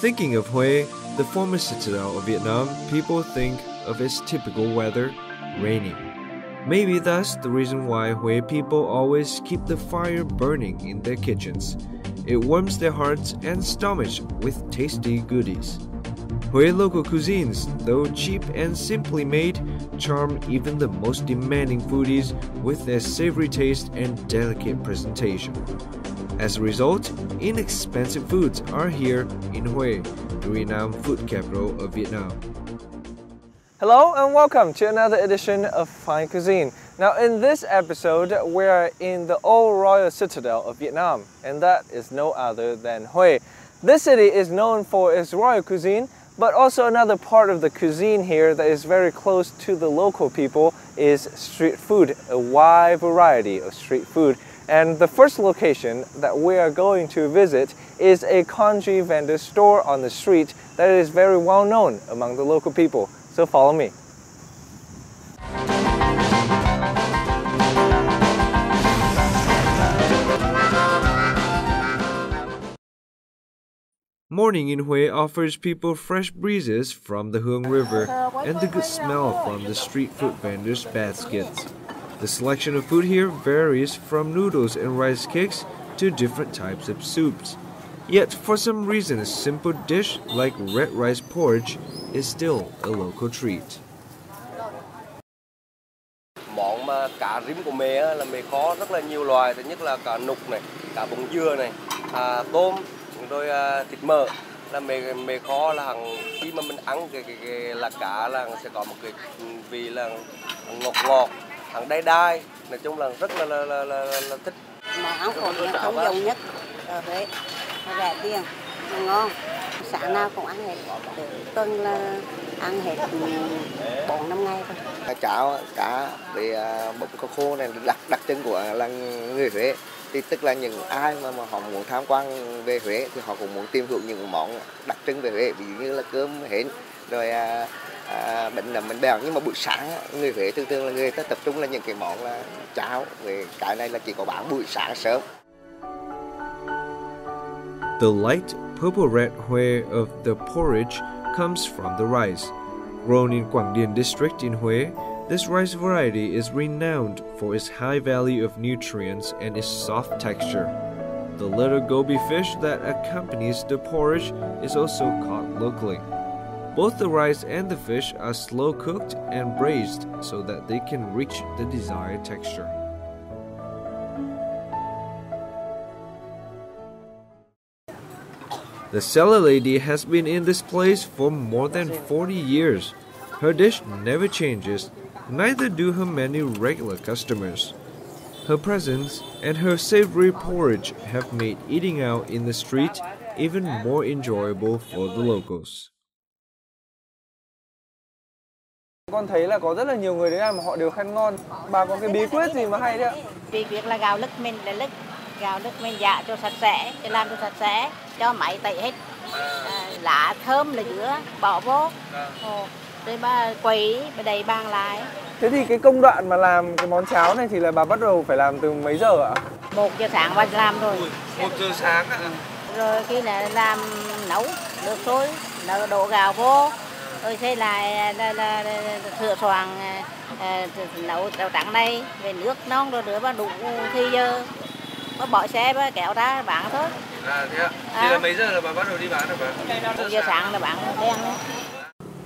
Thinking of Hue, the former citadel of Vietnam, people think of its typical weather, rainy. Maybe that's the reason why Hue people always keep the fire burning in their kitchens. It warms their hearts and stomachs with tasty goodies. Hue local cuisines, though cheap and simply made, charm even the most demanding foodies with their savory taste and delicate presentation. As a result, inexpensive foods are here in Hue, the renowned food capital of Vietnam. Hello and welcome to another edition of Fine Cuisine. Now in this episode, we're in the old royal citadel of Vietnam, and that is no other than Hue. This city is known for its royal cuisine, but also another part of the cuisine here that is very close to the local people is street food, a wide variety of street food. And the first location that we are going to visit is a congee vendor store on the street that is very well known among the local people. So follow me. Morning in Hue offers people fresh breezes from the Huong River and the good smell from the street food vendors' baskets. The selection of food here varies from noodles and rice cakes to different types of soups. Yet, for some reason, a simple dish like red rice porridge is still a local treat. Món mà cá rim của mẹ là mẹ có rất là nhiều loài. Thứ nhất là cá nục này, cá bông dừa này, tôm, rồi thịt mỡ. Là mẹ kho là khi mà mình ăn cái là cá là sẽ có một cái vị là ngọt ngọt, đai đai. Nói chung là rất là thích. Món ăn phổ biến thông dụng nhất ở Huế, rẻ tiền, ngon. Sáng nào cũng ăn hết, tuần là ăn hết 4-5 ngày thôi. Cháo cá với bột cá khô này đặc trưng của là người Huế. Thì tức là những ai mà họ muốn tham quan về Huế thì họ cũng muốn tìm hiểu những món đặc trưng về Huế, ví dụ như là cơm hến, rồi bánh nậm bánh bèo. Nhưng mà buổi sáng người Huế thường là người ta tập trung là những cái món là cháo, về cái này là chỉ có bán buổi sáng sớm. The light purple-red hue of the porridge comes from the rice. Grown in Quang Dien district in Hue, this rice variety is renowned for its high value of nutrients and its soft texture. The little goby fish that accompanies the porridge is also caught locally. Both the rice and the fish are slow cooked and braised so that they can reach the desired texture. The cellar lady has been in this place for more than 40 years. Her dish never changes, neither do her many regular customers. Her presence and her savory porridge have made eating out in the street even more enjoyable for the locals. Con thấy là có rất là nhiều người đến ăn mà họ đều khen ngon. Bà có cái bí quyết gì mà hay đấy ạ? Bí quyết là gạo lứt mình để lứt, gạo lứt mình dạ cho sạch sẽ, cho làm cho sạch sẽ, cho máy tẩy hết, lá thơm là giữa bỏ vô, rồi bà quấy, bà đầy bàn lại. Thế thì cái công đoạn mà làm cái món cháo này thì là bà bắt đầu phải làm từ mấy giờ ạ? 1 giờ sáng bà làm rồi. 1 giờ sáng ạ? Rồi khi là làm nấu được thôi, đổ gạo vô, rồi thế là sửa soạn nấu cháo trắng này, về nước non rồi rửa bà đủ thì giờ bà bỏ xe bà kéo ra bán thôi. Thế ạ? Thì là mấy giờ là bà bắt đầu đi bán rồi bà? 1 giờ sáng là bán đen.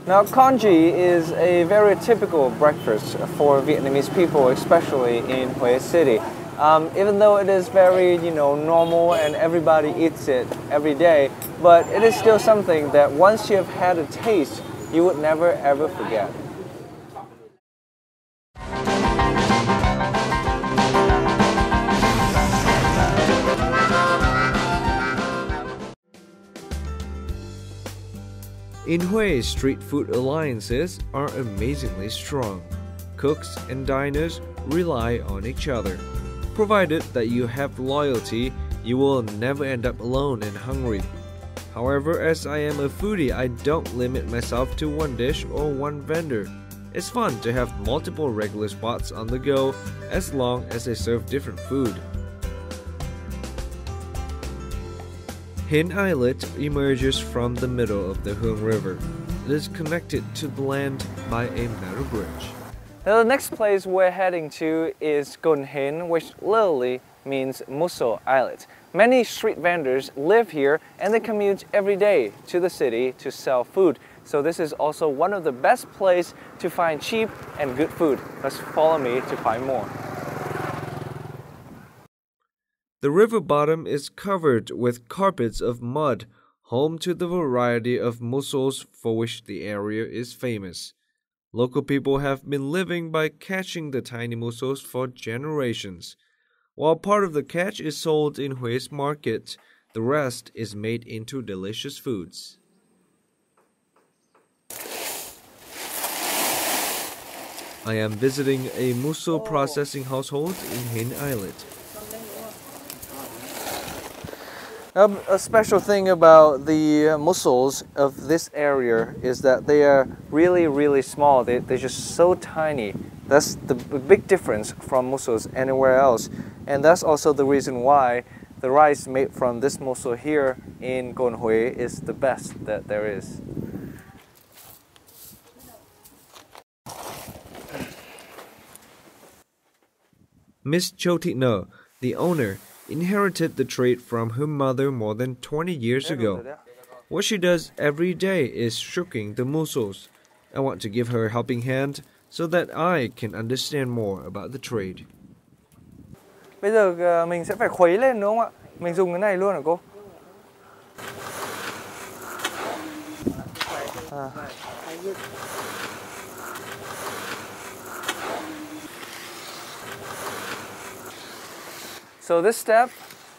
Now, congee is a very typical breakfast for Vietnamese people, especially in Hue City. Even though it is very, normal and everybody eats it every day, but it is still something that once you have had a taste, you would never ever forget. In Hue, street food alliances are amazingly strong. Cooks and diners rely on each other. Provided that you have loyalty, you will never end up alone and hungry. However, as I am a foodie, I don't limit myself to one dish or one vendor. It's fun to have multiple regular spots on the go as long as they serve different food. Hien Islet emerges from the middle of the HUE River. It is connected to the land by a narrow bridge. Now the next place we're heading to is Gon Hien, which literally means Mussel Islet. Many street vendors live here and they commute every day to the city to sell food. So this is also one of the best places to find cheap and good food. Let's follow me to find more. The river bottom is covered with carpets of mud, home to the variety of mussels for which the area is famous. Local people have been living by catching the tiny mussels for generations. While part of the catch is sold in Hue's market, the rest is made into delicious foods. I am visiting a mussel processing household in Hien Islet. A special thing about the mussels of this area is that they are really small. They're just so tiny. That's the big difference from mussels anywhere else. And that's also the reason why the rice made from this mussel here in Gon Hue is the best that there is. Miss Cho Thị Nở, the owner, inherited the trade from her mother more than 20 years ago. What she does every day is shucking the mussels. I want to give her a helping hand so that I can understand more about the trade. Bây giờ mình sẽ phải khuấy lên đúng không ạ? Mình dùng cái này luôn hả cô? So this step,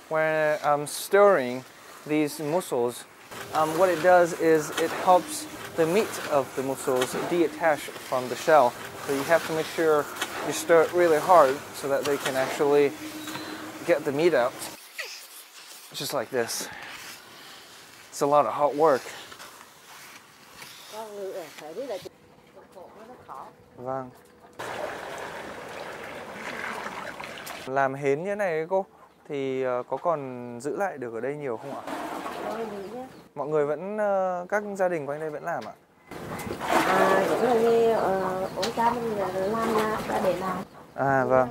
when I'm stirring these mussels, what it does is it helps the meat of the mussels detach from the shell. So you have to make sure you stir it really hard so that they can actually get the meat out. Just like this. It's a lot of hard work. Vâng. Làm hến như này cô thì có còn giữ lại được ở đây nhiều không ạ? Mọi người vẫn các gia đình quanh đây vẫn làm ạ? Cũng là như ổ cha mình làm ra để làm. À vâng.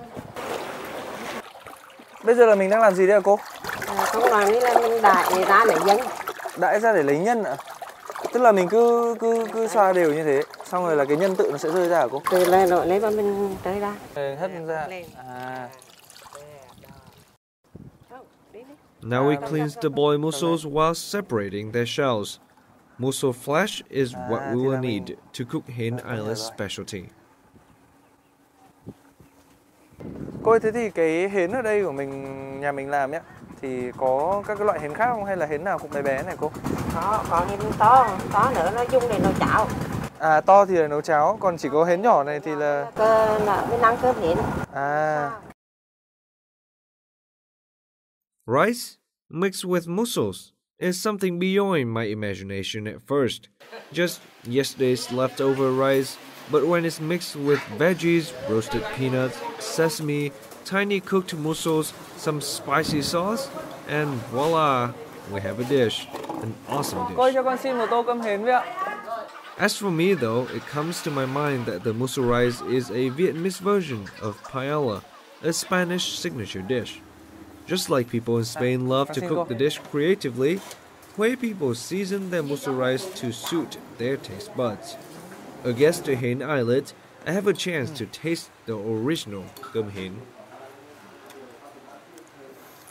Bây giờ là mình đang làm gì đây ạ cô? Không làm như là mình đãi ra lấy nhân. Đãi ra để lấy nhân ạ? Tức là mình cứ xoa đều như thế, xong rồi là cái nhân tự nó sẽ rơi ra hả cô? Từ lên rồi lấy và mình rơi ra. Hất ra. À. Now he cleans the boiled mussels while separating their shells. Mussel flesh is what we will need to cook Hien Islet's specialty. Cô ơi, thế thì cái hến ở đây của nhà mình làm ấy, thì có các cái loại hến khác không hay là hến nào cũng bé bé này cô? Có hến to nữa nó dùng để nấu cháo. À to thì là nấu cháo, còn chỉ có hến nhỏ này thì là bên ăn cơm hến. À. Rice mixed with mussels is something beyond my imagination at first. Just yesterday's leftover rice, but when it's mixed with veggies, roasted peanuts, sesame, tiny cooked mussels, some spicy sauce, and voila, we have a dish. An awesome dish. Cô cho con xin một tô cơm hến với ạ. As for me though, it comes to my mind that the mussel rice is a Vietnamese version of paella, a Spanish signature dish. Just like people in Spain love to cook the dish creatively, Hue people season their mussel rice to suit their taste buds. A guest to Hien Islet, I have a chance to taste the original cơm hến.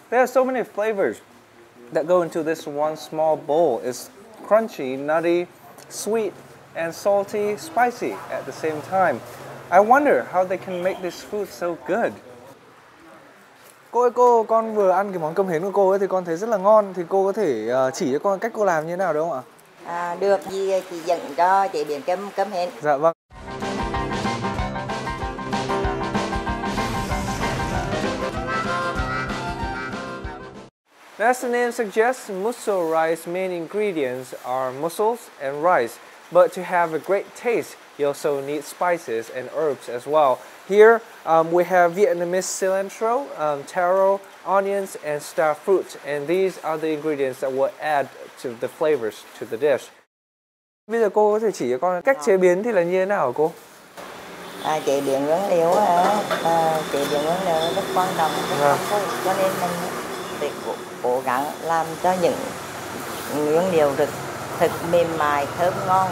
There are so many flavors that go into this one small bowl. It's crunchy, nutty, sweet, and salty, spicy at the same time. I wonder how they can make this food so good. Cô ơi cô, con vừa ăn cái món cơm hến của cô ấy thì con thấy rất là ngon. Thì cô có thể chỉ cho con cách cô làm như thế nào được không ạ? Được, chị dẫn cho chế biến cơm hến. Dạ vâng. As the name suggests, mussel rice main ingredients are mussels and rice. But to have a great taste, you also need spices and herbs as well. Here we have Vietnamese cilantro, taro, onions, and star fruit, and these are the ingredients that will add to the flavors to the dish. Bây giờ cô có thể chỉ cho con cách chế biến thì là như thế nào hả cô? Chế biến nguyên liệu chế biến nguyên liệu rất quan trọng, cho nên mình phải cố gắng làm cho những nguyên liệu thật mềm mại, thơm ngon.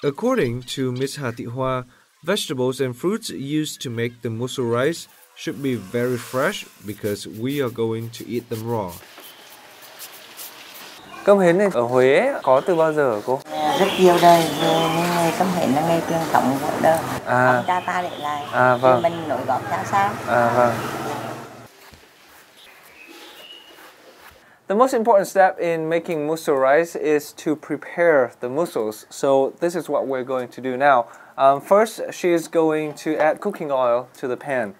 According to Ms. Hà Thị Hoa, vegetables and fruits used to make the mussel rice should be very fresh because we are going to eat them raw. Cơm hến này ở Huế có từ bao giờ hả cô? Rất nhiều đời, nghề cơm hến là nghề truyền thống của đời. Ông cha ta để lại, vâng. Mình nối góp cha sau. Vâng. The most important step in making mussel rice is to prepare the mussels. So this is what we're going to do now. First, she is going to add cooking oil to the pan.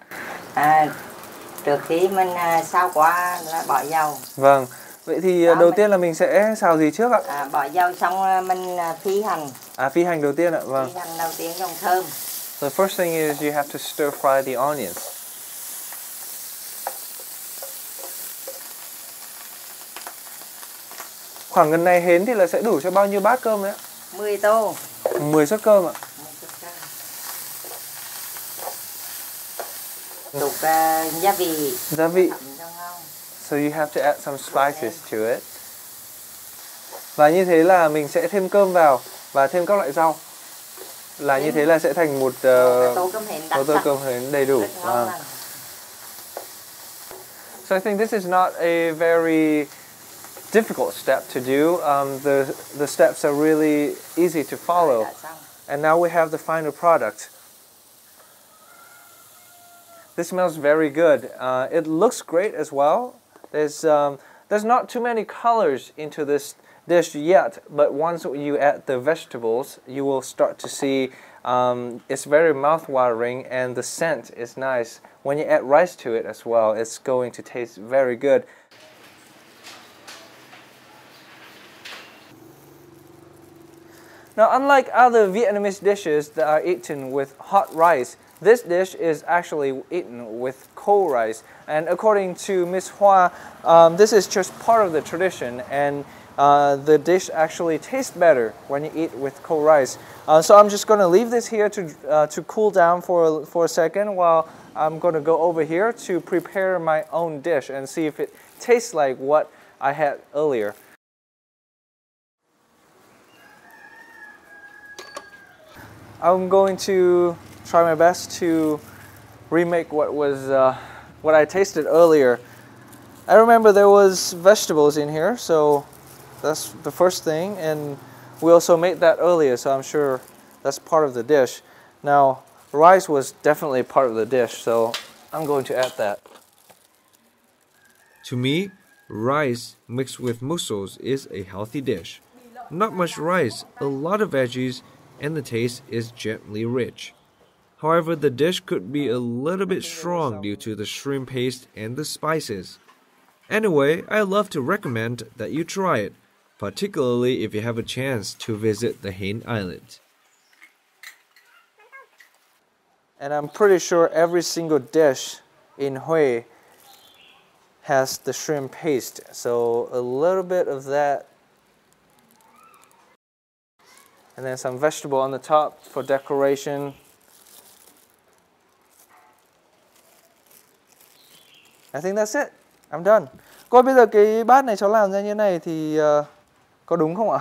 Trước khi mình xào qua là bỏ dầu. Vâng. Vậy thì đầu tiên là mình sẽ xào gì trước ạ? Bỏ dầu xong mình phi hành. Phi hành đầu tiên ạ, vâng. Phi hành đầu tiên trong thơm. The first thing is you have to stir fry the onions. Khoảng gần này hến thì là sẽ đủ cho bao nhiêu bát cơm đấy ạ? 10 tô. 10 suất cơm ạ. Tục gia vị. Gia vị. So you have to add some spices to it. Và như thế là mình sẽ thêm cơm vào và thêm các loại rau. Là như thế là sẽ thành một tô cơm hến đầy đủ. So I think this is not a very difficult step to do. The steps are really easy to follow. And now we have the final product. This smells very good. It looks great as well. There's not too many colors into this dish yet, but once you add the vegetables, you will start to see it's very mouth-watering and the scent is nice. When you add rice to it as well, it's going to taste very good. Now, unlike other Vietnamese dishes that are eaten with hot rice, this dish is actually eaten with cold rice. And according to Ms. Hoa, this is just part of the tradition, and the dish actually tastes better when you eat with cold rice. So I'm just going to leave this here to cool down for a second while I'm going to go over here to prepare my own dish and see if it tastes like what I had earlier. I'm going to try my best to remake what I tasted earlier. I remember there was vegetables in here, so that's the first thing, and we also made that earlier, so I'm sure that's part of the dish. Now, rice was definitely part of the dish, so I'm going to add that. To me, rice mixed with mussels is a healthy dish. Not much rice, a lot of veggies, and the taste is gently rich. However, the dish could be a little bit strong due to the shrimp paste and the spices. Anyway, I love to recommend that you try it, particularly if you have a chance to visit the Hến Island. And I'm pretty sure every single dish in Hue has the shrimp paste, so a little bit of that. And then some vegetable on the top for decoration. I think that's it. I'm done. Cô bây giờ cái bát này cháu làm ra như này thì có đúng không ạ?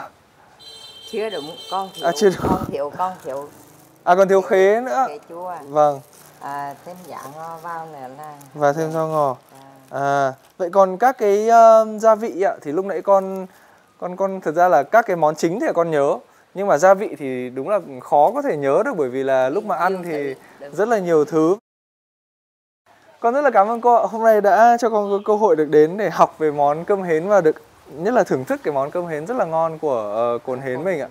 Chưa đúng, con thiếu, chưa đúng. con thiếu. Còn thiếu khế nữa. Khế chua. Vâng. Thêm giá ngò vào nữa là. Và thêm rau ngò. Vậy còn các cái gia vị ạ, thì lúc nãy con thật ra là các cái món chính thì con nhớ, nhưng mà gia vị thì đúng là khó có thể nhớ được, bởi vì là lúc mà ăn thì rất là nhiều thứ. Con rất là cảm ơn cô ạ. Hôm nay đã cho con có cơ hội được đến để học về món cơm hến và được nhất là thưởng thức cái món cơm hến rất là ngon của cồn hến mình ạ.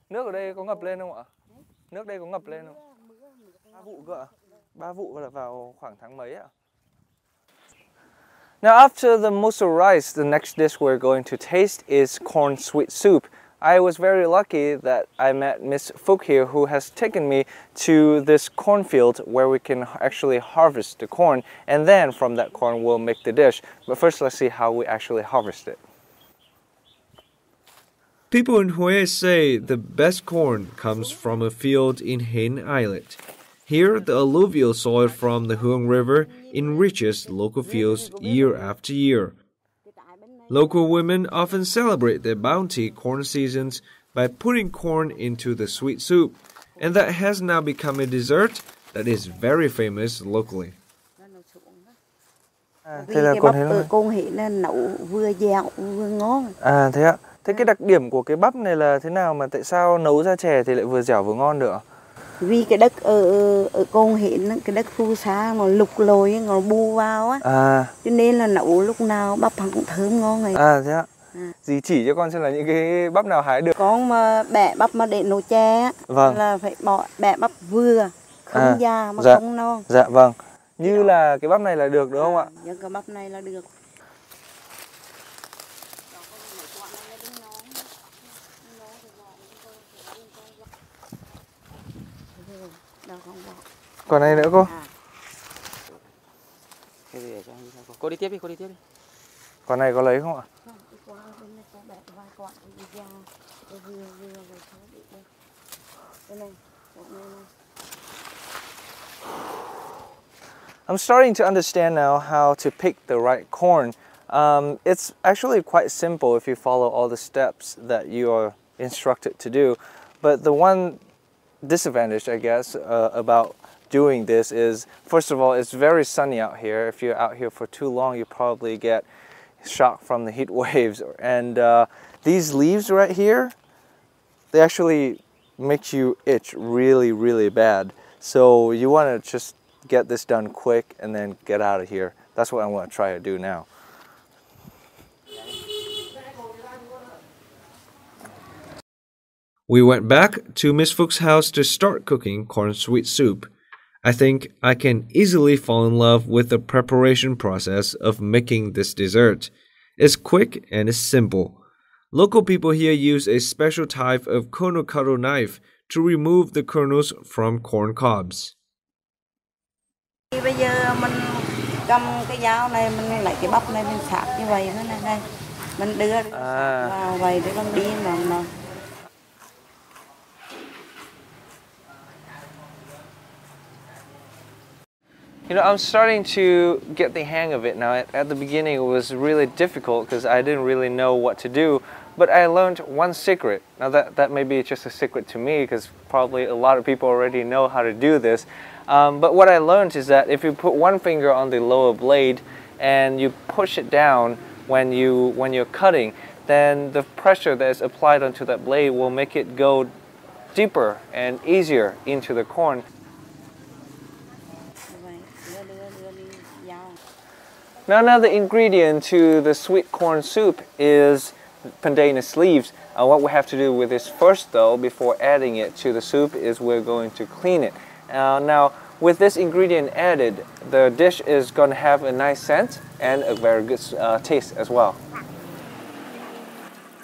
Nước ở đây có ngập lên không ạ? Nước đây có ngập lên không? 3 vụ cơ ạ? 3 vụ là vào khoảng tháng mấy ạ? Now after the mussel rice, the next dish we're going to taste is corn sweet soup. I was very lucky that I met Miss Phúc here, who has taken me to this cornfield where we can actually harvest the corn, and then from that corn we'll make the dish. But first let's see how we actually harvest it. People in Hue say the best corn comes from a field in Hen Islet. Here, the alluvial soil from the HUE River enriches local fields year after year. Local women often celebrate their bounty corn seasons by putting corn into the sweet soup, and that has now become a dessert that is very famous locally. Thế là con hiện nó nấu vừa dẻo vừa ngon. À thế ạ. Thế cái đặc điểm của cái bắp này là thế nào mà tại sao nấu ra chè thì lại vừa dẻo vừa ngon được? Vì cái đất ở con hiện cái đất phù sa nó lục lồi nó bu vào á. Cho nên là nấu lúc nào bắp cũng thơm ngon này. À thế ạ. Dì chỉ cho con xem là những cái bắp nào hái được. Con mà bẻ bắp mà để nấu chè là phải bẻ bắp vừa, không già mà không non. Dạ vâng. Như là cái bắp này là được đúng không ạ? Những cái bắp này là được. Còn này nữa cô. Cô đi tiếp đi, cô đi tiếp đi. Còn này có lấy không ạ? I'm starting to understand now how to pick the right corn. It's actually quite simple if you follow all the steps that you are instructed to do. But the one disadvantage, I guess, about doing this is, first of all, it's very sunny out here. If you're out here for too long, you probably get shocked from the heat waves. And these leaves right here, they actually make you itch really, really bad. So you want to just get this done quick and then get out of here. That's what I'm going to try to do now. We went back to Miss Phúc house to start cooking corn sweet soup. I think I can easily fall in love with the preparation process of making this dessert. It's quick and it's simple. Local people here use a special type of kono knife to remove the kernels from corn cobs. Bây giờ mình cầm cái dao này mình lấy cái bắp này mình sạc như vậy nữa này, mình đưa vào vậy để mình đi mà. You know, I'm starting to get the hang of it now. At the beginning, it was really difficult because I didn't really know what to do. But I learned one secret. Now that may be just a secret to me because probably a lot of people already know how to do this. But what I learned is that if you put one finger on the lower blade and you push it down when you're cutting, then the pressure that is applied onto that blade will make it go deeper and easier into the corn. Now another ingredient to the sweet corn soup is pandanus leaves. What we have to do with this first though, before adding it to the soup, is we're going to clean it. Now with this ingredient added, the dish is going to have a nice scent and a very good taste as well.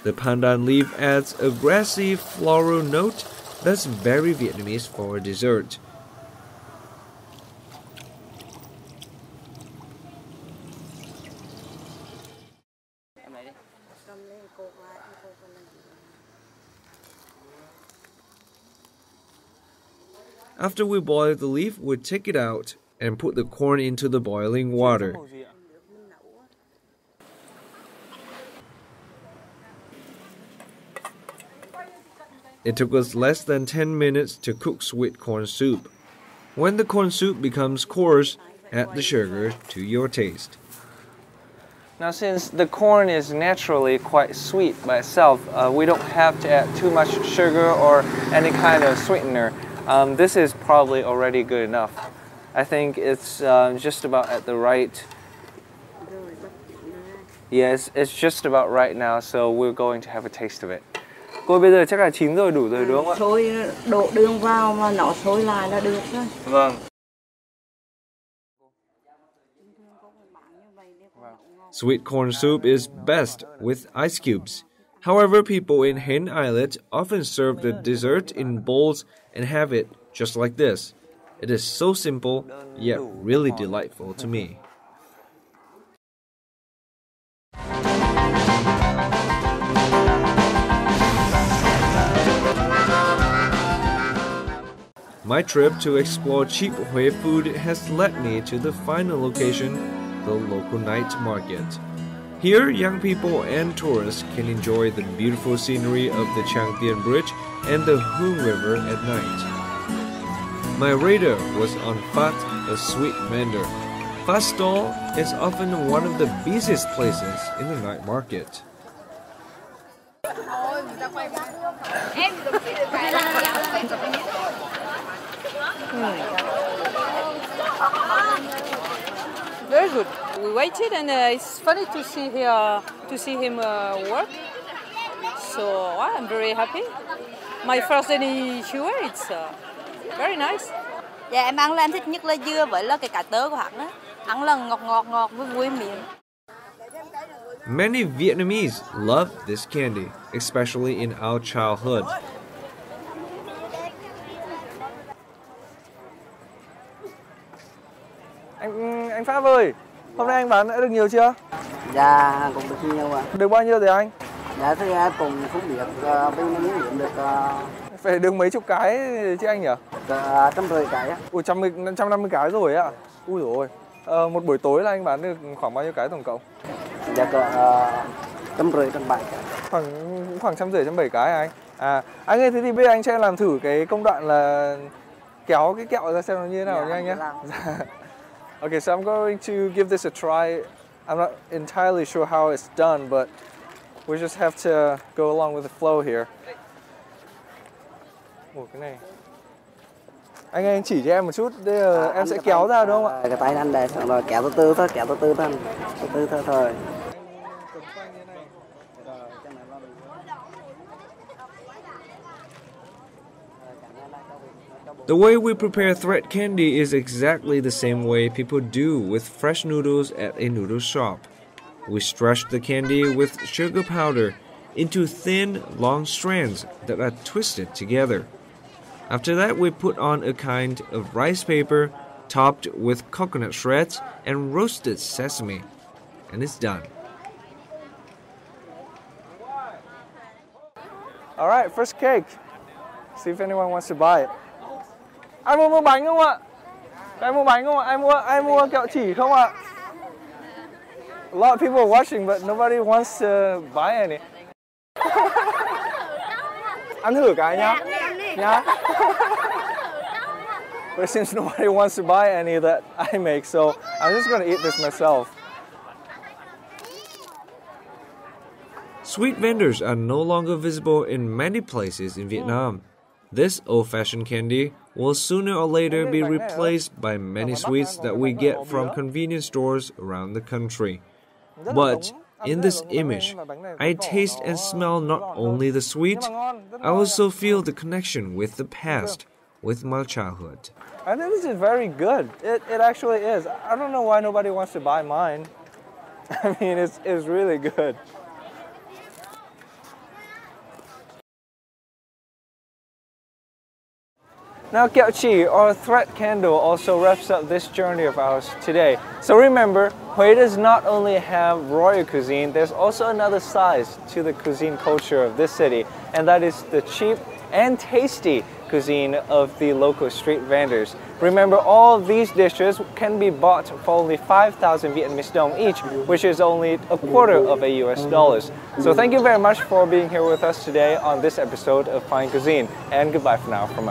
The pandan leaf adds a grassy floral note that's very Vietnamese for a dessert. After we boil the leaf, we take it out and put the corn into the boiling water. It took us less than 10 minutes to cook sweet corn soup. When the corn soup becomes coarse, add the sugar to your taste. Now since the corn is naturally quite sweet by itself, we don't have to add too much sugar or any kind of sweetener. This is probably already good enough. I think it's just about at the right. Yes, it's just about right now, so we're going to have a taste of it. Cô bây giờ chắc là chín rồi, đủ rồi đúng không ạ? Sôi đổ đường vào mà nó sôi lại là được thôi. Vâng. Sweet corn soup is best with ice cubes. However, people in Hen Islet often serve the dessert in bowls and have it just like this. It is so simple, yet really delightful to me. My trip to explore cheap Hue food has led me to the final location, the local night market. Here, young people and tourists can enjoy the beautiful scenery of the Changtian Bridge and the HUE River at night. My radar was on Phat, a sweet vendor. Phat stall is often one of the busiest places in the night market. Very good. We waited, and it's funny to see him work. So I'm very happy. My first day in HUE, it's very nice. Dạ em ăn là em thích nhất là dưa với là cái cá tớ của hắn á. Ăn là ngọt vui vui miệng. Many Vietnamese love this candy, especially in our childhood. Anh Pháp ơi, hôm nay anh bán đã được nhiều chưa? Dạ cũng được nhiều ạ. Được bao nhiêu rồi anh? Dạ thì cũng không biết bên miếng điểm được phải được mấy chục cái chứ anh nhỉ? 150 cái á. Ui 150 cái rồi ạ. Ui dồi ôi. Một buổi tối là anh bán được khoảng bao nhiêu cái tổng cộng? Dạ cỡ 150 170 cái. Khoảng 150 cái anh. À anh ơi, thế thì bây giờ anh cho em làm thử cái công đoạn là kéo cái kẹo ra xem nó như thế nào nha anh nhé. Okay, so I'm going to give this a try. I'm not entirely sure how it's done, but we just have to go along with the flow here. Ủa cái này. Anh chỉ cho em một chút, đây là em sẽ kéo ra đúng không ạ? Cái tay anh đây, xong rồi kéo từ từ thôi, kéo từ từ thôi. Từ từ thôi. The way we prepare thread candy is exactly the same way people do with fresh noodles at a noodle shop. We stretch the candy with sugar powder into thin, long strands that are twisted together. After that, we put on a kind of rice paper topped with coconut shreds and roasted sesame, and it's done. All right, first cake. See if anyone wants to buy it. Ai mua bánh không ạ? Ai mua bánh không ạ? Ai mua kẹo chỉ không ạ? A lot of people are watching, but nobody wants to buy any. Ăn thử cái nhá. Nhá. But since nobody wants to buy any that I make, so I'm just going to eat this myself. Sweet vendors are no longer visible in many places in Vietnam. This old-fashioned candy will sooner or later be replaced by many sweets that we get from convenience stores around the country. But in this image, I taste and smell not only the sweet, I also feel the connection with the past, with my childhood. I think this is very good. It actually is. I don't know why nobody wants to buy mine. I mean, it's really good. Now kẹo chỉ or thread candle also wraps up this journey of ours today. So remember, Hue does not only have royal cuisine, there's also another side to the cuisine culture of this city, and that is the cheap and tasty cuisine of the local street vendors. Remember, all of these dishes can be bought for only 5,000 Vietnamese dong each, which is only a quarter of a US dollars. So thank you very much for being here with us today on this episode of Fine Cuisine, and goodbye for now from us.